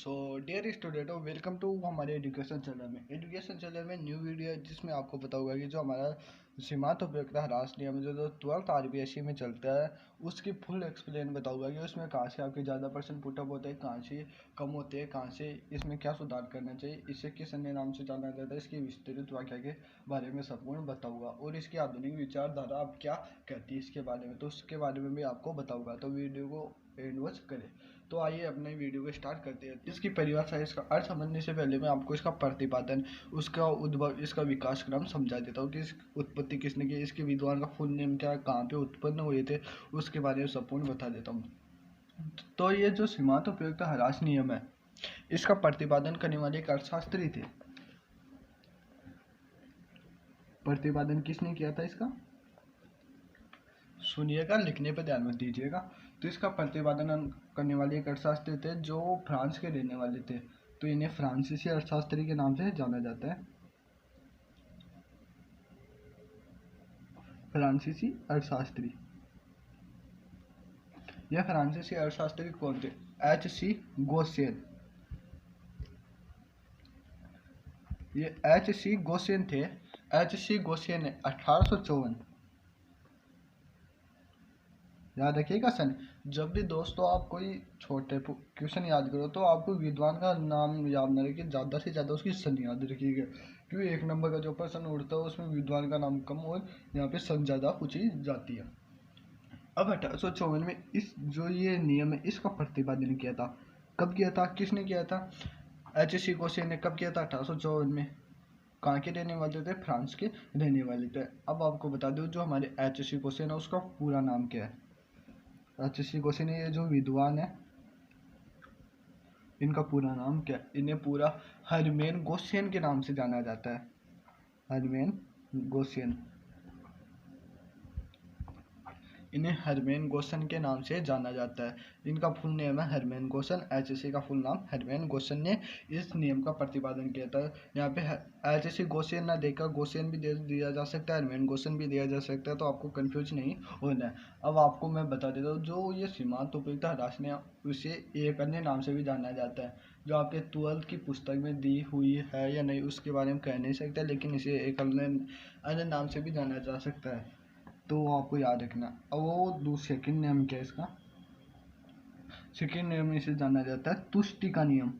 So dear student welcome to हमारे education channel में new video है जिसमें आपको पता होगा कि जो हमारा सीमांत उपयोगिता ह्रास नियम जो 12th आरबीएसई में चलता है उसकी फुल एक्सप्लेन बताऊंगा कि उसमें कहाँ से आपके ज़्यादा परसेंट पुटअप होते हैं, कहाँ से कम होते हैं, कहाँ से इसमें क्या सुधार करना चाहिए, इसे किस अन्य नाम से जाना जाता है, इसकी विस्तृत व्याख्या के बारे में संपूर्ण बताऊंगा और इसकी आधुनिक विचारधारा आप क्या कहती है इसके बारे में, तो उसके बारे में भी आपको बताऊंगा। तो वीडियो को एंड वॉच करें। तो आइए अपने वीडियो को स्टार्ट करते हैं। इसकी परिभाषा, इसका अर्थ समझने से पहले मैं आपको इसका प्रतिपादन, उसका उद्भव, इसका विकास क्रम समझा देता हूँ कि इस उत्पत्ति किसने की, इसके विद्वान का फुल नेम क्या, कहाँ पे उत्पन्न हुए थे, उसके बारे में संपूर्ण बता देता हूँ। तो ये जो सीमांत उपयोगिता ह्रास नियम है, इसका प्रतिपादन करने वाले एक अर्थशास्त्री थे। प्रतिपादन किसने किया था इसका, सुनिएगा, लिखने पर ध्यान मत दीजिएगा। तो इसका प्रतिपादन करने वाले एक अर्थशास्त्री थे जो फ्रांस के रहने वाले थे, तो इन्हें फ्रांसीसी अर्थशास्त्री के नाम से जाना जाता है। फ्रांसीसी अर्थशास्त्री, यह फ्रांसीसी अर्थशास्त्री कौन थे? H.C. गोसेन। ये H.C. गोसेन थे। H.C. गोसेन ने 1854, याद रखिएगा सन। जब भी दोस्तों आप कोई छोटे क्वेश्चन याद करो तो आपको विद्वान का नाम याद न रखिए, ज़्यादा से ज़्यादा उसकी सन याद रखिएगा, क्योंकि एक नंबर का जो प्रश्न उठता है उसमें विद्वान का नाम कम और यहाँ पे सन ज़्यादा पूछी जाती है। अब 1854 में इस जो ये नियम है इसका प्रतिपादन किया था। कब किया था, किसने किया था? H.C. गोसेन ने। कब किया था? 1854 में। कहाँ के रहने वाले थे? फ्रांस के रहने वाले थे। अब आपको बता दूं जो हमारे H.C. गोसेन है उसका पूरा नाम क्या है। H.C. गोसेन, ये जो विद्वान है इनका पूरा नाम क्या है? इन्हें पूरा हरमेन गोसेन के नाम से जाना जाता है। हरमेन गोसेन, इन्हें हरमेन गोसन के नाम से जाना जाता है। इनका फुल नेम है हरमेन गोसन। H.C. का फुल नाम हरमेन गोसन ने इस नियम का प्रतिपादन किया था। यहाँ पे H.C. गोसेन ना देकर गोसेन भी दे दिया जा सकता है, हरमेन गोसन भी दिया जा सकता है, तो आपको कंफ्यूज नहीं होना है। अब आपको मैं बता देता हूँ जो ये सीमांत उपयोगिता ह्रास नियम, उसे एक अन्य नाम से भी जाना जाता है जो आपके 12th की पुस्तक में दी हुई है या नहीं उसके बारे में कह नहीं सकता, लेकिन इसे एक अन्य नाम से भी जाना जा सकता है, तो आपको याद रखना। अब वो सेकंड नियम क्या है इसका? सेकंड नियम इसे जाना जाता है तुष्टि का नियम।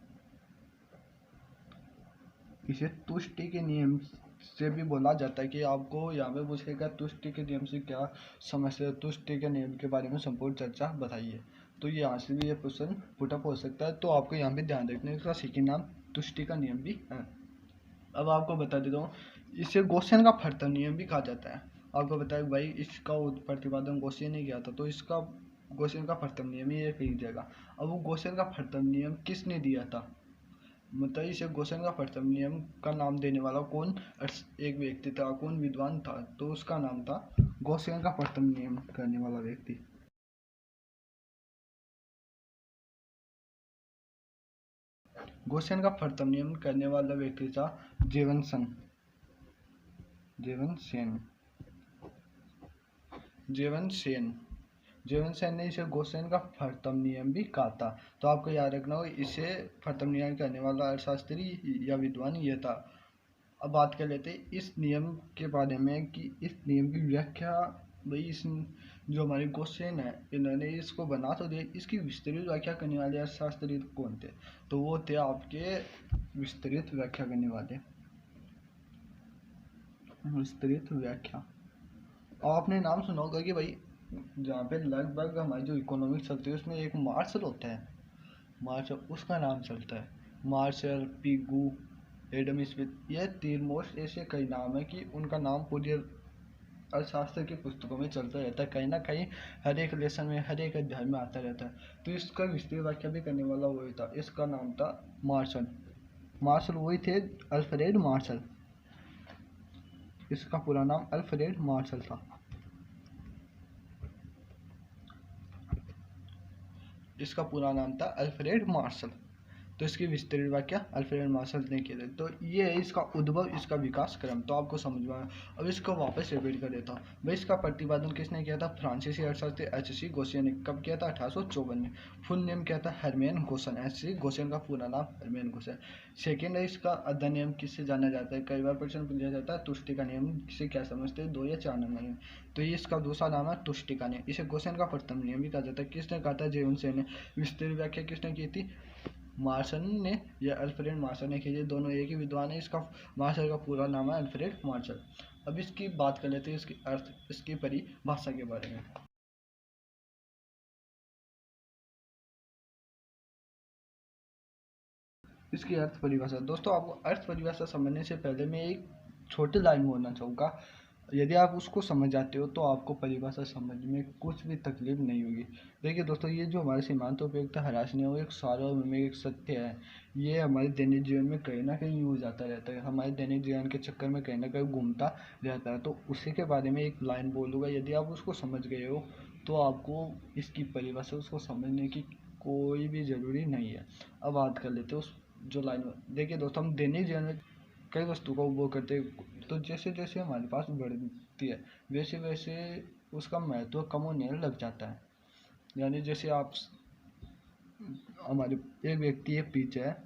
इसे तुष्टि के नियम से भी बोला जाता है कि आपको यहाँ पे पूछेगा तुष्टि के नियम से क्या समस्या है, तुष्टि के नियम के बारे में संपूर्ण चर्चा बताइए। तो यहाँ से भी ये क्वेश्चन पुटअप हो सकता है, तो आपको यहाँ पे ध्यान रखना, इसका सेकंड नाम तुष्टि का नियम भी है। अब आपको बता देता हूँ, इसे गोसेन का फर्तन नियम भी कहा जाता है। आपको बताया भाई इसका प्रतिपादन गोसेन ने किया था, तो इसका गोसेन का फर्तन नियम ही ये कही जाएगा। अब वो गोसेन का फर्तन नियम किसने दिया था, मतलब इसे गोसेन का फर्तन नियम का नाम देने वाला कौन एक व्यक्ति था, कौन विद्वान था, तो उसका नाम था गोसेन का फर्तन नियम करने वाला व्यक्ति। गोसेन का फर्तन नियम करने वाला व्यक्ति था जेवनसन, जेवनसेन, जेवनसेन। जेवनसेन ने इसे गोसेन का फर्तम नियम भी कहा था। तो आपको याद रखना हो इसे फर्तम नियम करने वाला अर्थशास्त्री या विद्वान ये था। अब बात कर लेते हैं इस नियम के बारे में कि इस नियम की व्याख्या, भाई इस जो हमारे गोसेन है इन्होंने इसको बना तो दिया, इसकी विस्तृत व्याख्या करने वाले अर्थशास्त्री कौन थे? तो वो थे आपके विस्तृत व्याख्या करने वाले, विस्तृत व्याख्या। और आपने नाम सुना होगा कि भाई जहाँ पे लगभग हमारी जो इकोनॉमिक्स चलती है उसमें एक मार्शल होता है, मार्शल उसका नाम चलता है, मार्शल, पिगू, एडम स्मिथ, ये तीन मोस्ट ऐसे कई नाम है कि उनका नाम पूरी अर्थशास्त्र की पुस्तकों में चलता रहता है, कहीं ना कहीं हर एक लेसन में, हर एक अध्याय में आता रहता है। तो इसका विस्तृत व्याख्या भी करने वाला वही था, इसका नाम था मार्शल। मार्शल वही थे, अल्फ्रेड मार्शल, इसका पूरा नाम अल्फ्रेड मार्शल था। इसका पूरा नाम था अल्फ्रेड मार्शल। तो इसकी विस्तृत व्याख्या अल्फ्रेड मार्शल ने की थी। तो ये है इसका उद्भव, इसका विकास क्रम, तो आपको समझ में आया। अब इसको वापस रिपीट कर देता हूँ भाई। इसका प्रतिपादन किसने किया था? फ्रांसीसी अर्थशास्त्री एच.सी. गोसियन ने। कब किया था? 1854 में। फुल नेम क्या था? हरमेन गोसन। एच.सी. गोसियन का पूरा नाम हरमेन गोसन। सेकेंड है इसका अधिनियम, किससे जाना जाता है? कई बार प्रश्न पूछा जाता है, तुष्टि का नियम से क्या समझते हैं? 2 या 4 नंबर में। तो ये इसका दूसरा नाम है तुष्टि का नियम। इसे गोसेन का प्रथम नियम भी कहा जाता है। किसने कहा था? जेवन सेन ने। विस्तृत व्याख्या किसने की थी? मार्शल ने या अल्फ्रेड मार्शल ने की। दोनों एक ही विद्वान है। इसका मार्शल का पूरा नाम है अल्फ्रेड मार्शल। अब इसकी बात कर लेते हैं, इसकी अर्थ, इसकी परिभाषा के बारे में। इसकी अर्थ परिभाषा। दोस्तों, आपको अर्थ परिभाषा समझने से पहले मैं एक छोटी लाइन बोलना चाहूँगा। यदि आप उसको समझ जाते हो तो आपको परिभाषा समझ में कुछ भी तकलीफ नहीं होगी। देखिए दोस्तों, ये जो हमारे सीमांत उपयोगिता ह्रास नहीं है, वो एक सार्वभौमिक एक सत्य है। ये हमारे दैनिक जीवन में कहीं ना कहीं यूज आता रहता है, हमारे दैनिक जीवन के चक्कर में कहीं ना कहीं घूमता रहता है। तो उसी के बारे में एक लाइन बोलूँगा, यदि आप उसको समझ गए हो तो आपको इसकी परिभाषा उसको समझने की कोई भी ज़रूरी नहीं है। अब बात कर लेते हैं उस जो लाइन। देखिए दोस्तों, हम दैनिक जीवन में कई वस्तु का उपभोग करते हैं, तो जैसे जैसे हमारे पास बढ़ती है वैसे वैसे उसका महत्व कम होने लग जाता है। यानी जैसे आप, हमारे एक व्यक्ति एक पिज्जा है,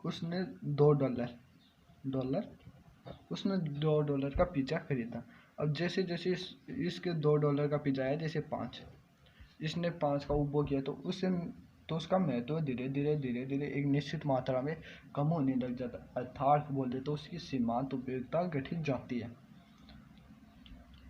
उसने $2 उसने $2 का पिज्ज़ा खरीदा। अब जैसे जैसे इसके $2 का पिज्ज़ा है, जैसे 5, इसने 5 का उपभोग किया, तो उससे तो उसका महत्व धीरे धीरे धीरे धीरे एक निश्चित मात्रा में कम होने लग जाता है, अर्थात बोल दे तो उसकी सीमांत उपयोगिता घटित जाती है।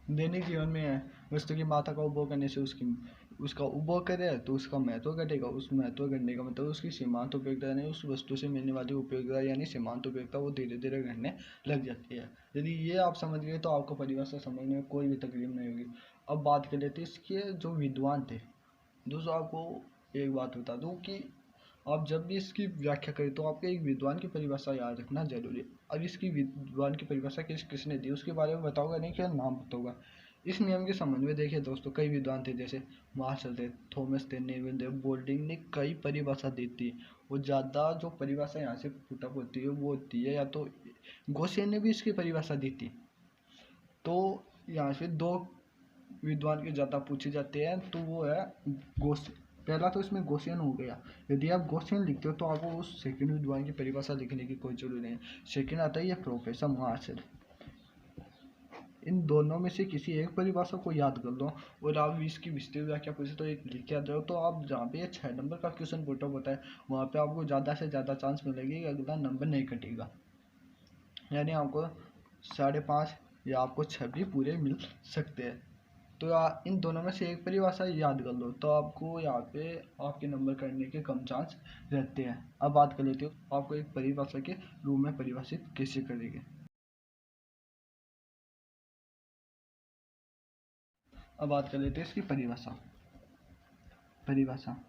दैनिक जीवन में है, वस्तु की मात्रा का उपभोग करने से उसका उपभोग करे तो उसका महत्व घटेगा। उस महत्व घटने का मतलब उसकी सीमांत उपयोगिता यानी उस वस्तु से मिलने वाली उपयोगिता यानी सीमांत उपयोगिता वो धीरे धीरे घटने लग जाती है। यदि ये आप समझ गए तो आपको परिभाषा समझने में कोई भी तकलीफ नहीं होगी। अब बात कर लेते हैं इसके जो विद्वान थे। दोस्तों, आपको एक बात बता दूं कि आप जब भी इसकी व्याख्या करें तो आपको एक विद्वान की परिभाषा याद रखना जरूरी है। अब इसकी विद्वान की परिभाषा किसने दी उसके बारे में बताऊंगा नहीं, क्या नाम बताऊंगा। इस नियम के संबंध में देखिए दोस्तों, कई विद्वान थे, जैसे मार्शल थे, थॉमस थे, नेविल थे, बोल्डिंग ने कई परिभाषा दी थी। और ज़्यादा जो परिभाषा यहाँ से पुटअप होती है वो होती है, या तो गोसेन ने भी इसकी परिभाषा दी थी। तो यहाँ से 2 विद्वान के ज़्यादा पूछे जाते हैं, तो वो है गोसेन। पहला तो इसमें गोसेन हो गया। यदि आप गोसेन लिखते हो तो आपको उस सेकंड विद्वान की परिभाषा लिखने की कोई जरूरत नहीं है। सेकंड आता है ये प्रोफेसर मार्शल। इन दोनों में से किसी एक परिभाषा को याद कर लो और आप इसकी विस्तृत व्याख्या पूछे तो एक लिख के आ जाओ, तो आप जहाँ पे 6 नंबर का क्वेश्चन पुटअप होता है वहाँ पे आपको ज़्यादा से ज़्यादा चांस मिलेगी कि अगला नंबर नहीं कटेगा। यानी आपको 5.5 या आपको 6 भी पूरे मिल सकते हैं। तो इन दोनों में से एक परिभाषा याद कर लो तो आपको यहाँ पे आपके नंबर करने के कम चांस रहते हैं। अब बात कर लेते हो आपको एक परिभाषा के रूप में परिभाषित कैसे करेंगे। अब बात कर लेते हैं इसकी परिभाषा। परिभाषा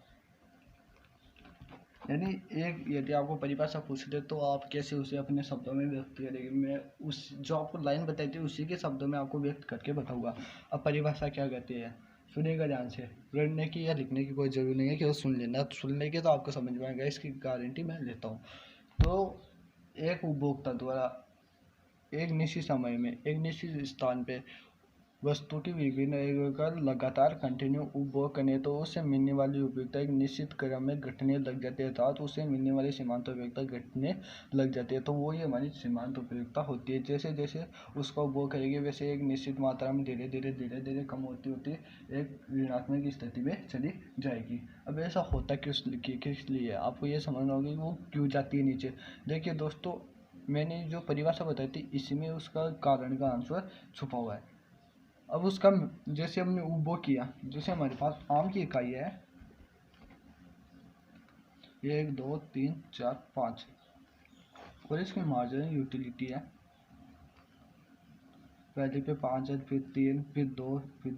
यानी एक, यदि आपको परिभाषा पूछ दे तो आप कैसे उसे अपने शब्दों में व्यक्त करेंगे। मैं उस जो आपको लाइन बताई थी उसी के शब्दों में आपको व्यक्त करके बताऊंगा। अब परिभाषा क्या कहती है, सुनिएगा ध्यान से। पढ़ने की या लिखने की कोई जरूरी नहीं है कि वो सुन लेना, सुन लेंगे तो आपको समझ में आएगा, इसकी गारंटी मैं लेता हूँ। तो एक उपभोक्ता द्वारा एक निश्चित समय में एक निश्चित स्थान पे वस्तु की विभिन्न का लगातार कंटिन्यू उपभोग करने तो उससे मिलने वाली उपयोगिता एक निश्चित क्रम में घटने लग जाती है, अर्थात उससे मिलने वाली सीमांत उपयोगिता घटने लग जाती है। तो वो ये हमारी सीमांत उपयोगिता होती है। जैसे जैसे उसका उपभोग करेंगे वैसे एक निश्चित मात्रा में धीरे धीरे धीरे धीरे कम होती होती एक ऋणात्मक स्थिति में चली जाएगी। अब ऐसा होता किस लिए आपको ये समझना होगा कि वो क्यों जाती है नीचे। देखिए दोस्तों, मैंने जो परिभाषा बताई थी इसमें उसका कारण का आंसर छुपा हुआ है। अब उसका जैसे हमने उपभोग किया, जैसे हमारे पास आम की इकाई है 1 2 3 4 5 और इसकी मार्जिनल यूटिलिटी है, पहले पे 5 है, फिर 3, फिर 2, फिर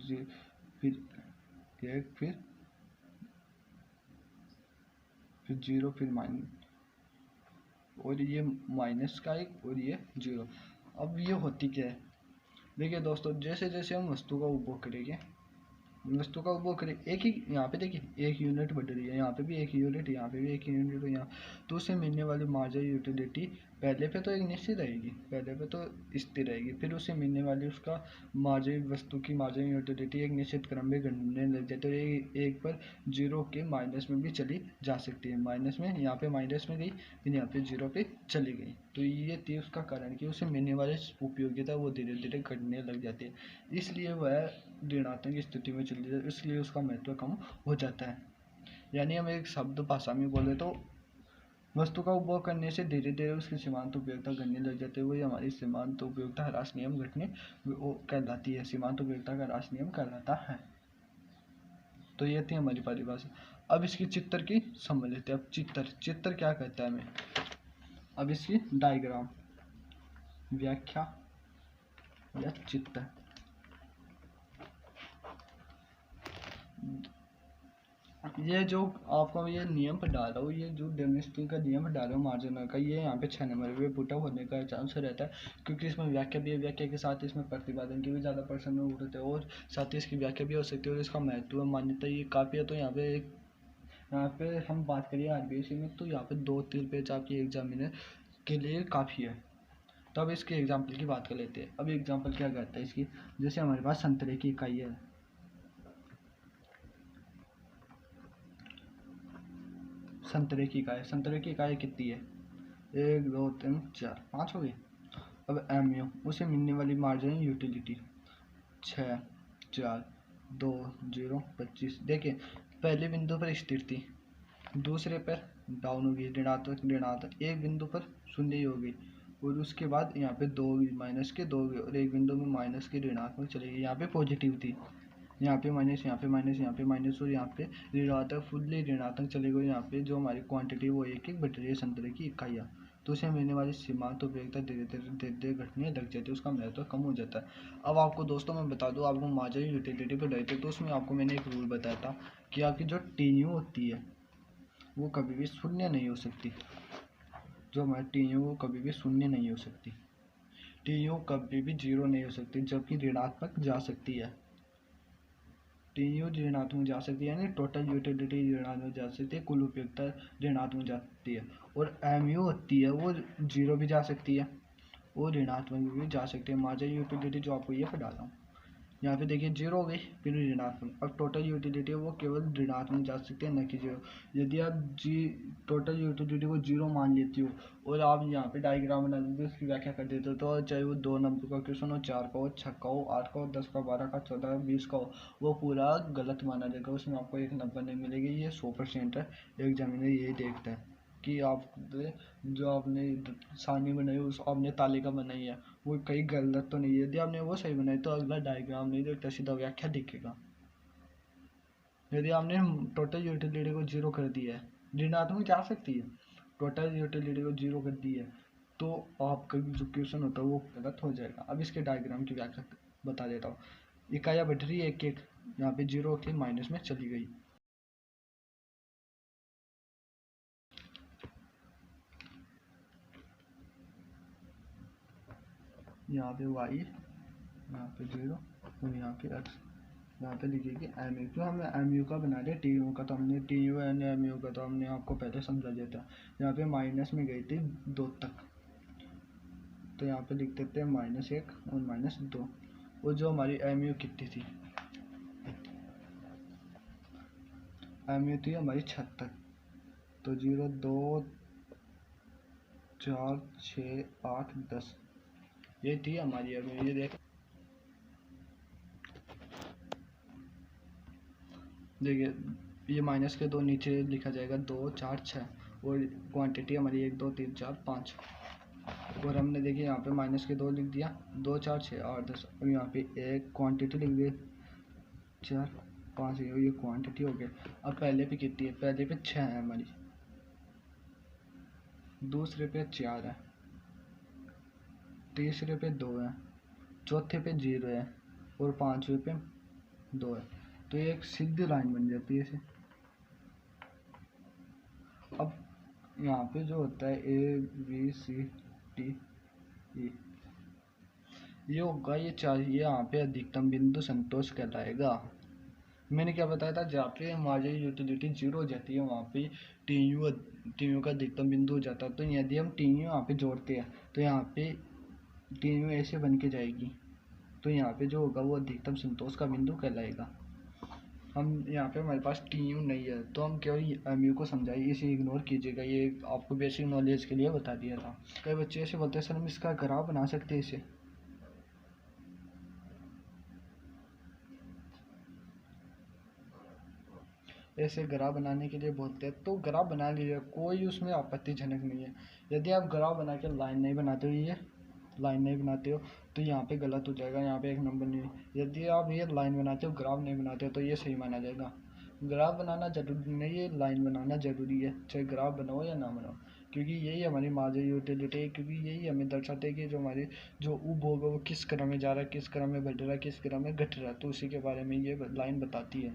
1, फिर 0, फिर माइनस, और ये माइनस का एक और ये 0। अब ये होती क्या है, देखिए दोस्तों, जैसे जैसे हम वस्तु का उपभोग करेंगे वस्तु का उपभोग करें, एक ही यहाँ पे देखिए एक यूनिट बढ़ रही है, यहाँ पे भी एक यूनिट, यहाँ पे भी एक यूनिट, यहाँ तो उससे मिलने वाली मार्जिनल यूटिलिटी पहले पे तो एक निश्चित रहेगी, पहले पे तो स्थिर रहेगी, फिर उससे मिलने वाली उसका मार्जिन वस्तु की मार्जिनल यूटिलिटी एक निश्चित क्रम में घटने लग जाती है, तो एक पर जीरो के माइनस में भी चली जा सकती है, माइनस में यहाँ पे माइनस में गई, फिर यहाँ पे जीरो पे चली गई। तो ये थी उसका कारण कि उसे मिलने वाली उपयोगिता वो धीरे धीरे घटने लग जाती है, इसलिए वह ऋणात्मक स्थिति में चली जाती है, इसलिए उसका महत्व कम हो जाता है। यानी हम एक शब्द भाषा में बोले तो वस्तु का उपभोग करने से धीरे धीरे उसकी सीमांत उपयोगिता घटने लग जाती है, वही हमारी सीमांत उपयोगिता ह्रास नियम घटने वो कहलाती है, सीमांत उपयोगिता का ह्रास नियम कहलाता है। तो ये थी हमारी परिभाषा। अब इसकी चित्र की समझ लेते हैं। अब चित्र क्या कहता है हमें, अब इसकी डायग्राम व्याख्या या चित्र। ये जो आपको ये नियम पर डाल रहा हूँ, ये जो डेमोस्ट्रेशन का नियम पर डाल रहा हूँ मार्जिनल का, ये यहाँ पे 6 नंबर पे पुट होने का चांस रहता है, क्योंकि इसमें व्याख्या भी है, व्याख्या के साथ इसमें प्रतिपादन के भी ज़्यादा पर्सन उठते हैं, और साथ ही इसकी व्याख्या भी हो सकती है, और इसका महत्व मान्यता ये काफ़ी है। तो यहाँ पे हम बात करिए आरबीएससी में, तो यहाँ पे 2-3 पेज आपकी एग्जामिनर के लिए काफ़ी है। तो अब इसके एग्जाम्पल की बात कर लेते हैं। अब एग्जाम्पल क्या कहता है इसकी, जैसे हमारे पास संतरे की इकाई है, संतरे की इकाई कितनी है, 1 2 3 4 5 हो गई। अब एमयू उसे मिलने वाली मार्जिनल यूटिलिटी 6 4 2 0 25। देखिए पहले बिंदु पर स्थिर थी, दूसरे पर डाउन होगी, ऋणात्मक एक बिंदु पर शून्य ही होगी, और उसके बाद यहाँ पे दो माइनस के दो, और एक बिंदु में माइनस की ऋणात्मक चलेगी, यहाँ पे पॉजिटिव थी, यहाँ पे माइनस, यहाँ पे माइनस, यहाँ पे माइनस, और यहाँ पे ऋणात्मक फुल्ली ऋणात्मक चलेगा। यहाँ पे जो हमारी क्वांटिटी वो एक एक बढ़ रही है संतरे की इकाइयाँ, तो उसे मिलने वाली सीमांत उपयोगिता धीरे धीरे घटने लग जाती है, उसका महत्व कम हो जाता है। अब आपको दोस्तों मैं बता दूँ, आपको मार्जिनल यूटिलिटी पर गए थे तो उसमें आपको मैंने एक रूल बताया था कि आपकी जो टीयू होती है वो कभी भी शून्य नहीं हो सकती, जो हमारी टीयू वो कभी भी शून्य नहीं हो सकती, टीयू कभी भी जीरो नहीं हो सकती, जबकि ऋणात्मक जा सकती है, टीयू ऋणात्मक जा सकती है, यानी टोटल यूटिलिटी ऋणात्मक जा सकती है, कुल उपयोगिता ऋणात्मक जा सकती है, और एमयू होती है वो जीरो भी जा सकती है, वो ऋणात्मक भी जा सकती है। मार्जिनल यूटिलिटी जो आपको ये डाला हूँ, यहाँ पे देखिए जीरो हो गई, फिर ऋणात्मक, अब टोटल यूटिलिटी है वो केवल ऋणात्मक जा सकती है, न कि जीरो। यदि आप टोटल यूटिलिटी को जीरो मान लेती हो और आप यहाँ पे डायग्राम बना देते हो, उसकी व्याख्या कर देते हो, तो चाहे वो 2 नंबर का क्वेश्चन हो, 4 का हो, 6 का हो, 8 का हो, 10 का, 12 का, 14 का, 20 का हो, वो पूरा गलत माना जाएगा, उसमें आपको एक नंबर नहीं मिलेगी। ये 100% है, एग्जामिनर यही देखता है कि आप जो आपने सारणी बनाई उस आपने तालिका बनाई है वो कहीं गलत तो नहीं है। यदि आपने वो सही बनाई तो अगला डायग्राम नहीं देखता, सीधा व्याख्या दिखेगा। यदि आपने टोटल यूटिलिटी को जीरो कर दिया है, ऋणात्मक जा सकती है, टोटल यूटिलिटी को जीरो कर दी है, तो आपका जो क्वेश्चन होता है वो गलत हो जाएगा। अब इसके डायग्राम की व्याख्या बता देता हूँ। इकाइयाँ बढ़ रही है एक एक, यहाँ पे जीरो के माइनस में चली गई, यहाँ पे वाई, यहाँ पे जीरो, और यहाँ पे एक्स, यहाँ पे लिखिए एम यू, क्यों हमने एम यू का बना दिया, टी यू का तो हमने T U and M U का तो हमने आपको पहले समझा दिया था। यहाँ पे माइनस में गई थी 2 तक, तो यहाँ पे लिख देते हैं -1 और -2। और जो हमारी एम यू कितनी थी, एम यू थी हमारी 76, तो 0 2 4 6 8 10, ये थी हमारी एम यू। ये देख देखिए ये माइनस के 2 नीचे लिखा जाएगा 2 4 6, और क्वांटिटी हमारी 1 2 3 4 5, और हमने देखिए यहाँ पे माइनस के 2 लिख दिया, 2 4 6 8 10, और यहाँ पे एक क्वांटिटी लिख दी 4 5, ये क्वांटिटी हो गया। अब पहले पे कितनी है, पहले पे 6 है हमारी, दूसरे पे 4 है, तीसरे पे 2 है, चौथे पे 0 है, और पांचवे पे 2 है, तो ये एक सीधी लाइन बन जाती है इसे। अब यहाँ पे जो होता है A B C D E, ये होगा ये चाहिए, यहाँ पे अधिकतम बिंदु संतोष कहलाएगा, मैंने क्या बताया था, जहाँ पे मार्जिनल यूटिलिटी जीरो हो जाती है वहाँ पे टी यू का अधिकतम बिंदु हो जाता है। तो यदि हम टी यू यहाँ पे जोड़ते हैं तो यहाँ पे टी यू ऐसे बन के जाएगी, तो यहाँ पे जो होगा वो अधिकतम संतोष का बिंदु कहलाएगा। हम यहाँ पे हमारे पास टी यू नहीं है तो हम केवल एम यू को समझाइए, इसे इग्नोर कीजिएगा। ये आपको बेसिक नॉलेज के लिए बता दिया था। कई बच्चे ऐसे बोलते हैं सर हम इसका ग्राफ बना सकते हैं इसे। ऐसे ग्राफ बनाने के लिए बोलते हैं तो ग्राफ बना लीजिए, कोई उसमें आपत्तिजनक नहीं है। यदि आप ग्राफ बना के लाइन नहीं बनाते हो, ये लाइन नहीं बनाते हो तो यहाँ पे गलत हो जाएगा, यहाँ पे एक नंबर नहीं। यदि आप ये लाइन बनाते हो ग्राफ नहीं बनाते हो तो ये सही माना जाएगा। ग्राफ बनाना जरूरी नहीं है, लाइन बनाना जरूरी है, चाहे ग्राफ बनाओ या ना बनाओ, क्योंकि यही हमारी मार्जिनल यूटिलिटी है। क्योंकि यही हमें दर्शाते है कि जो हमारे जो उपभोग है वो किस क्रम में जा रहा है, किस क्रम में बढ़ रहा है, किस क्रम में घट रहा है, तो उसी के बारे में ये लाइन बताती है।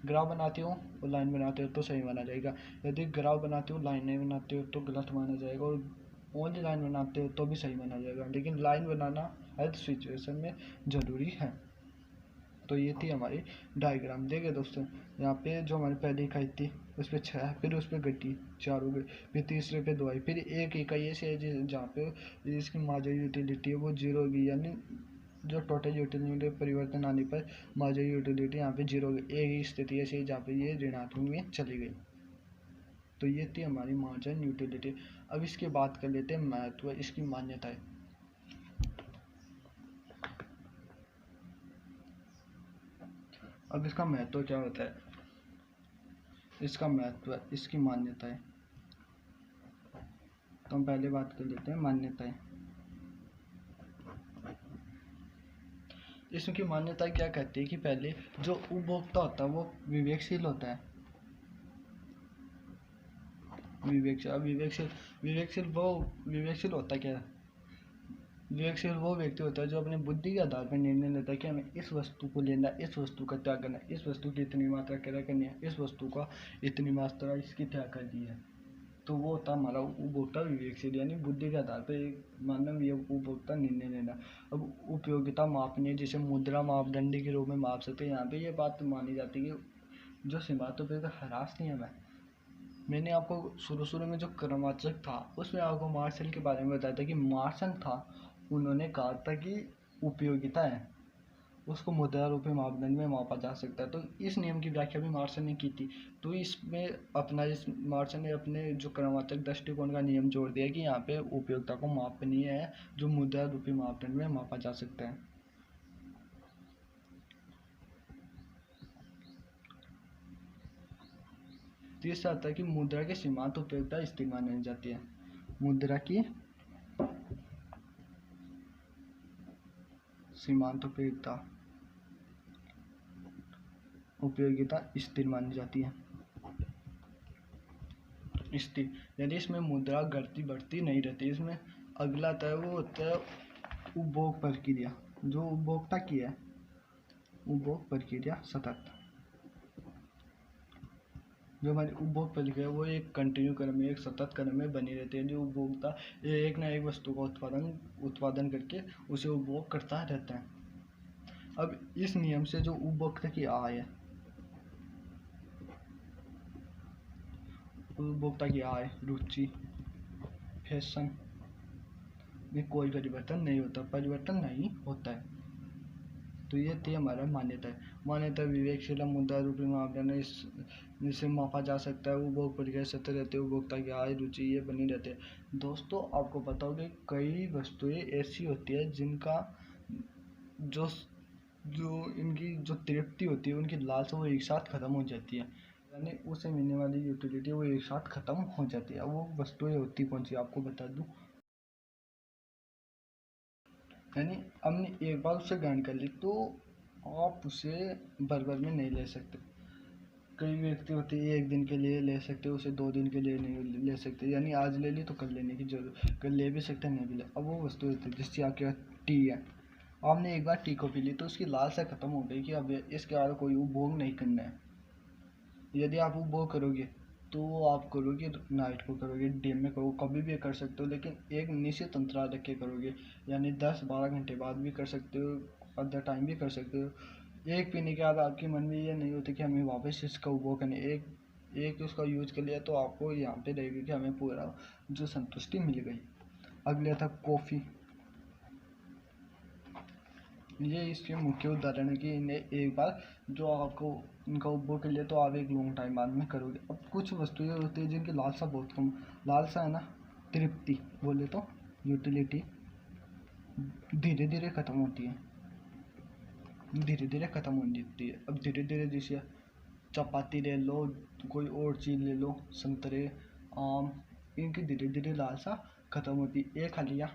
ग्राफ बनाते हो और लाइन बनाते हो तो सही माना जाएगा, यदि ग्राफ बनाते हो लाइन नहीं बनाते हो तो गलत माना जाएगा, और ओनली लाइन बनाते हो तो भी सही माना जाएगा। लेकिन लाइन बनाना हर सिचुएशन में ज़रूरी है। तो ये थी हमारी डायग्राम। देखिए दोस्तों, यहाँ पे जो हमारी पहली इकाई थी उस पर 6, फिर उस पर घटी 4 हो गई, फिर तीसरे पे 2 आई, फिर एक इकाई ऐसी है जहाँ पे इसकी मार्जिनल यूटिलिटी है वो 0 होगी, यानी जो टोटल यूटिलिटी परिवर्तन आने पर मार्जिनल यूटिलिटी यहाँ पे 0 हो गई। एक ही स्थिति ऐसी है जहाँ पे ये ऋणात्मक में चली गई। तो ये थी हमारी मार्जिनल यूटिलिटी। अब इसकी बात कर लेते हैं महत्व, इसकी मान्यताएं। अब इसका महत्व क्या होता है, इसका महत्व, इसकी मान्यताएं। तो हम पहले बात कर लेते हैं मान्यताएं। इसकी मान्यता क्या कहती है कि पहले जो उपभोक्ता होता है वो विवेकशील होता है। विवेकशील होता क्या है? विवेकशील वो व्यक्ति होता है जो अपने बुद्धि के आधार पर निर्णय लेता है कि हमें इस वस्तु को लेना है, इस वस्तु का त्याग करना है, इस वस्तु की इतनी मात्रा क्रय करनी है, इस वस्तु का इतनी मात्रा इसकी त्याग करनी है। तो वो होता हमारा उपभोक्ता विवेकशील, यानी बुद्धि के आधार पर एक मानव ये उपभोक्ता निर्णय लेना। अब उपयोगिता मापनीय, जिसे मुद्रा मापदंड के रूप में माप सकते हैं। यहाँ पे ये बात मानी जाती है कि जो सीमांतोपयुक्त ह्रास नियम है, मैंने आपको शुरू में जो क्रमवाचक था उसमें आपको मार्शल के बारे में बताया था कि मार्शल था, उन्होंने कहा था कि उपयोगिता है उसको मुद्रा रूपी मापदंड में मापा जा सकता है। तो इस नियम की व्याख्या भी मार्शल ने की थी। तो इसमें इस मार्शल ने अपने जो क्रमवाचक दृष्टिकोण का नियम जोड़ दिया कि यहाँ पे उपयोगिता को मापनीय है जो मुद्रा रूपी मापदंड में मापा जा सकता है। तीसरा आता है कि मुद्रा की सीमांत उपयोगिता स्थिर मानी जाती है। मुद्रा की सीमांत उपयोगिता स्थिर मानी जाती है। स्थिर यानी इसमें मुद्रा घटती बढ़ती नहीं रहती। इसमें अगला आता है वो होता है उपभोग प्रक्रिया। जो उपभोक्ता की है, उपभोग प्रक्रिया सतत, जो हमारी उपभोग प्रक्रिया वो एक कंटिन्यू क्रम में, एक सतत क्रम में बनी रहती है। जो उपभोक्ता एक ना एक वस्तु का उत्पादन करके उसे उपभोग करता रहता है। अब इस नियम से जो उपभोक्ता की आय है, उपभोक्ता की आय, रुचि, फैशन में कोई परिवर्तन नहीं होता है। तो ये थी हमारा मान्यता विवेकशील मुद्रा रूपी मापदंड जिसे मापा जा सकता है। उपभोग प्रक्रिया सतत रहती है, उपभोक्ता की आय, रुचि ये बनी रहती है। दोस्तों आपको पता होगा कई वस्तुएं ऐसी होती है जिनका जो इनकी जो तृप्ति होती है, उनकी लालसा वो एक साथ खत्म हो जाती है, यानी उसे मिलने वाली यूटिलिटी वो एक साथ खत्म हो जाती है। वो वस्तुएं होती कौन सी आपको बता दूं, यानी हमने एक बार उसे ग्रहण कर ली तो आप उसे भर में नहीं ले सकते। कई व्यक्ति होते हैं एक दिन के लिए ले सकते, उसे 2 दिन के लिए नहीं ले सकते, यानी आज ले ली तो कल लेने की जरूरत, कल ले भी सकते नहीं भी ले। अब वो वस्तु होती है जिससे आपके टी है, आपने एक बार टी को पी ली तो उसकी लालसा खत्म हो गई कि अब इसके आगे कोई उपभोग नहीं करना है। यदि आप उपभोग करोगे तो आप करोगे नाइट को करोगे, डे में करोगे, कभी भी कर सकते हो, लेकिन एक निश्चित अंतराल रख के करोगे, यानी 10-12 घंटे बाद भी कर सकते हो, अदर टाइम भी कर सकते हो। एक पीने के बाद आपके मन में ये नहीं होती कि हमें वापस इसका उपभोग करने, एक उसका यूज कर लिया तो आपको यहाँ पे रहेगी कि हमें पूरा जो संतुष्टि मिल गई। अगले था कॉफ़ी। ये इसके मुख्य उदाहरण है कि इन्हें एक बार जो आपको इनका उपभोग कर लिया तो आप एक लॉन्ग टाइम बाद में करोगे। अब कुछ वस्तुएं होती है जिनकी लालसा बहुत कम, लालसा है ना, तृप्ति बोले तो यूटिलिटी धीरे धीरे खत्म होती है, धीरे धीरे खत्म हो जाती है। अब धीरे धीरे जैसे चपाती ले लो, कोई और चीज़ ले लो, संतरे, आम, इनकी धीरे धीरे लालसा खत्म होती है। एक खा लिया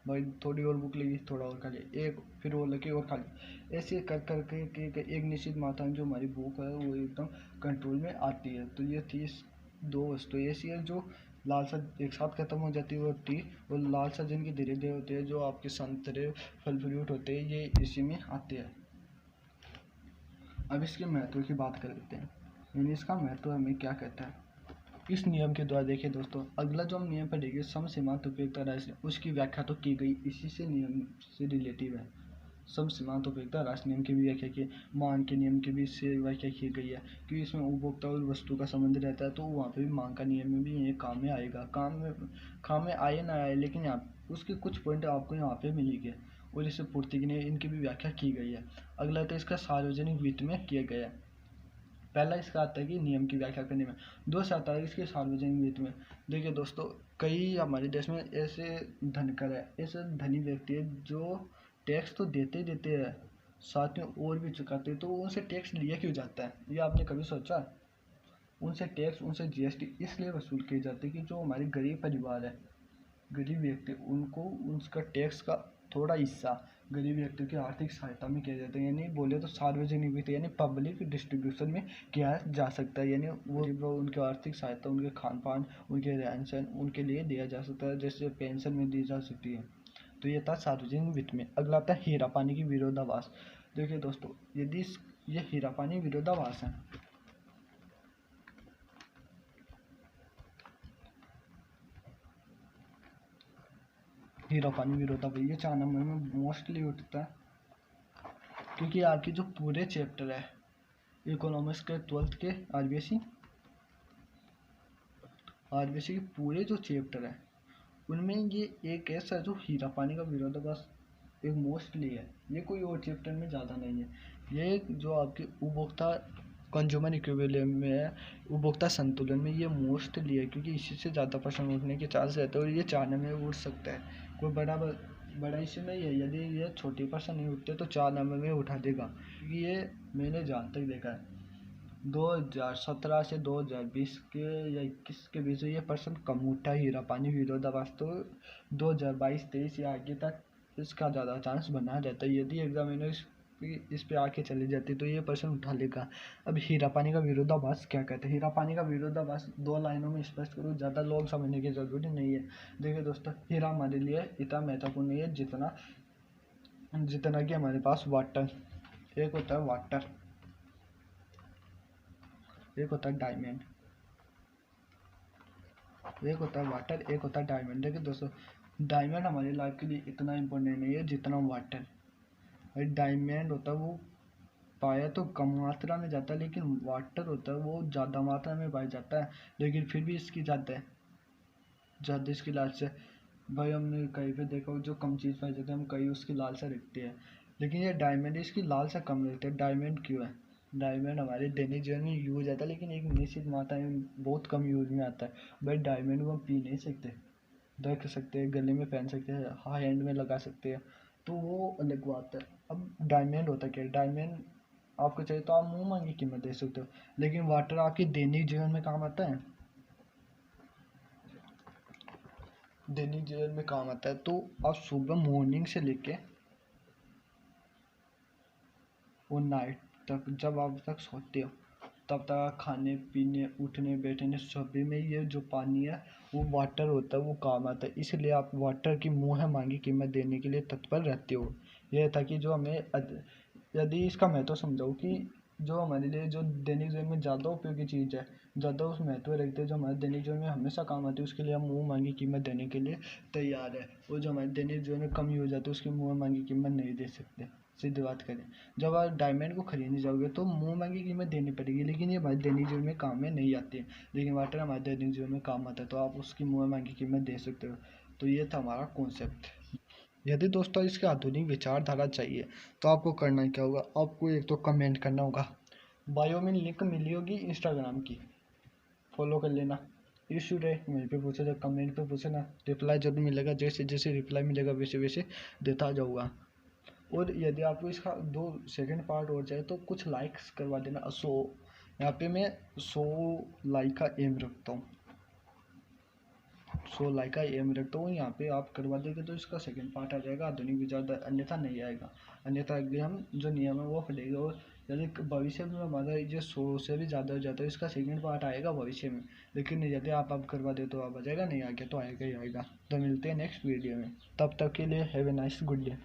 भाई, थोड़ी और भूख लगी, थोड़ा और खा लिया, एक फिर और लगी और खा लिया, ऐसे कर कर के एक निश्चित मात्रा में जो हमारी भूख है वो एकदम कंट्रोल में आती है। तो ये थी दो वस्तुएं ऐसी है जो लालसा एक साथ खत्म हो जाती है होती है, और लालसा जिनकी धीरे धीरे होती है, जो आपके संतरे फल फ्रूट होते हैं, ये इसी में आते हैं। अब इसके महत्व की बात कर लेते हैं, यानी इसका महत्व हमें क्या कहता है। इस नियम के द्वारा देखिए दोस्तों, अगला जो हम नियम पढ़ेंगे सम सीमांत उपयोगिता राशि, उसकी व्याख्या तो की गई, इसी से नियम से रिलेटिव है। सम सीमांत उपयोगिता राशि नियम की भी व्याख्या की, मांग के नियम की भी इससे व्याख्या की गई है, क्योंकि इसमें उपभोक्ता और वस्तु का संबंध रहता है, तो वहाँ पे भी मांग का नियम में भी ये काम में आएगा। काम में आए ना आए, लेकिन यहाँ उसके कुछ पॉइंट आपको यहाँ पे मिलेंगे, और इसे पूर्ति के लिए इनकी भी व्याख्या की गई है। अगला तो इसका सार्वजनिक वित्त में किया गया है। पहला इसका आता है कि नियम की व्याख्या करने में, दूसरा आता है इसके सार्वजनिक वित्त में। देखिए दोस्तों, कई हमारे देश में ऐसे धनकर है, ऐसे धनी व्यक्ति है जो टैक्स तो देते ही देते हैं, साथ में और भी चुकाते हैं, तो उनसे टैक्स लिया क्यों जाता है, ये आपने कभी सोचा। उनसे टैक्स, उनसे जीएसटी इसलिए वसूल किए जाते हैं कि जो हमारे गरीब परिवार है, गरीब व्यक्ति, उनको उसका टैक्स का थोड़ा हिस्सा गरीब व्यक्तियों की आर्थिक सहायता में किया जाता है। यानी बोले तो सार्वजनिक वित्त यानी पब्लिक डिस्ट्रीब्यूशन में किया जा सकता है, यानी वो उनकी आर्थिक सहायता, उनके खान पान, उनके रहन सहन, उनके लिए दिया जा सकता है, जैसे पेंशन में दी जा सकती है। तो ये था सार्वजनिक वित्त में। अगला था हीरा पानी की विरोधाभास। देखिए दोस्तों, यदि ये हीरा पानी विरोधाभास है, हीरा पानी विरोधाभास ये 4 नंबर में मोस्टली उठता है, क्योंकि आपके जो पूरे चैप्टर है इकोनॉमिक्स के 12th के आरबीसी के पूरे जो चैप्टर है उनमें ये एक ऐसा जो हीरा पानी का विरोधाभास एक मोस्टली है, ये कोई और चैप्टर में ज़्यादा नहीं है। ये जो आपके उपभोक्ता कंज्यूमर इक्विलिब्रियम में है, उपभोक्ता संतुलन में, ये मोस्टली है, क्योंकि इसी से ज़्यादा प्रश्न उठने के चांस रहते हैं, और ये 4 नंबर में उठ सकता है। कोई बड़ा इश्यू नहीं है, यदि ये छोटे प्रश्न नहीं उठते तो 4 नंबर में उठा देगा, क्योंकि ये मैंने जहाँ तक देखा है 2017 से 2020 के या 21 के बीच ये प्रश्न कम उठा हीरा पानी विरोधाभास, तो 2022-23 या आगे तक इसका ज़्यादा चांस बना रहता है। यदि एग्जामिनर इस पे आके चली जाती तो ये प्रश्न उठा लेगा। अब हीरा पानी का विरोधाभास क्या कहते हैं। हीरा पानी का विरोधाभास 2 लाइनों में स्पष्ट करूँ, ज़्यादा लोग समझने की जरूरत नहीं है। देखिए दोस्तों, हीरा हमारे लिए इतना महत्वपूर्ण नहीं है जितना कि हमारे पास वाटर, एक होता है वाटर, एक होता है डायमंड, एक होता है वाटर, एक होता है डायमंड। देखिए दोस्तों, डायमंड हमारी लाइफ के लिए इतना इम्पोर्टेंट नहीं है जितना वाटर। डायमंड होता है वो पाया तो कम मात्रा में जाता है, लेकिन वाटर होता है वो ज़्यादा मात्रा में पाया जाता है, लेकिन फिर भी इसकी ज़्यादा इसकी लालसा। भाई हमने कहीं पे देखा जो कम चीज़ पाई जाती है, हम कहीं उसकी लालसा रखते हैं, लेकिन ये डायमंड इसकी लालसा कम रखते हैं। डायमंड क्यों है, डायमंड हमारे दैनिक जीवन में यूज आता है, लेकिन एक निश्चित मात्रा में बहुत कम यूज में आता है। भाई डायमंड को हम पी नहीं सकते, रख सकते हैं, गले में पहन सकते हैं, हाई हैंड में लगा सकते हैं, तो वो अलग बात है। अब डायमंड होता क्या है, डायमंड आपको चाहिए तो आप मुंह मांगी कीमत दे सकते हो, लेकिन वाटर आपके दैनिक जीवन में काम आता है, दैनिक जीवन में काम आता है। तो आप सुबह मॉर्निंग से लेके और नाइट तक जब आप तक सोते हो तब तक खाने पीने उठने बैठने सभी में ये जो पानी है वो वाटर होता है, वो काम आता है। इसलिए आप वाटर की मुँह मांगी कीमत देने के लिए तत्पर रहते हो। यह था कि जो हमें यदि इसका महत्व समझाऊँ कि जो हमारे लिए जो दैनिक जीवन में ज़्यादा उपयोगी चीज़ है, ज़्यादा उस महत्व रखते हैं, जो हमारे दैनिक जीवन में हमेशा काम आती है, उसके लिए हम मुँह मांगी कीमत देने के लिए तैयार है। और जो हमारे दैनिक जीवन में कम यूज आती है उसकी मुँह मांगी कीमत नहीं दे सकते। सीधी बात करें, जब आप डायमंड को खरीदने जाओगे तो मुँह मांगी कीमत देनी पड़ेगी, लेकिन ये हमारे दैनिक जीवन में काम में नहीं आती है। लेकिन वाटर हमारे दैनिक जीवन में काम आता है, तो आप उसकी मुँह मांगी कीमत दे सकते हो। तो ये था हमारा कॉन्सेप्ट। यदि दोस्तों इसके आधुनिक विचारधारा चाहिए तो आपको करना क्या होगा, आपको एक तो कमेंट करना होगा, बायो में लिंक मिली होगी इंस्टाग्राम की, फॉलो कर लेना। इशू रहे वहीं पे पूछे तो कमेंट पे पूछे ना, रिप्लाई जरूर मिलेगा, जैसे जैसे रिप्लाई मिलेगा वैसे वैसे देता जाऊँगा। और यदि आपको इसका 2 सेकंड पार्ट हो जाए तो कुछ लाइक्स करवा देना। 100 यहाँ पे मैं 100 लाइक का एम रखता हूँ, 100 लाइक का एम रखता हूँ। यहाँ पे आप करवा देंगे तो इसका सेकंड पार्ट आ जाएगा आधुनिक विचार, अन्यथा नहीं आएगा। अन्यथा अगले हम जो नियम है वो फटेगा। और यदि भविष्य में हमारा ये 100 से भी ज़्यादा हो जाता है, इसका सेकंड पार्ट आएगा भविष्य में। लेकिन यदि आप करवा दे तो आप आ जाएगा, नहीं आ गया तो आएगा ही आएगा। तो मिलते हैं नेक्स्ट वीडियो में, तब तक के लिए have a nice good day.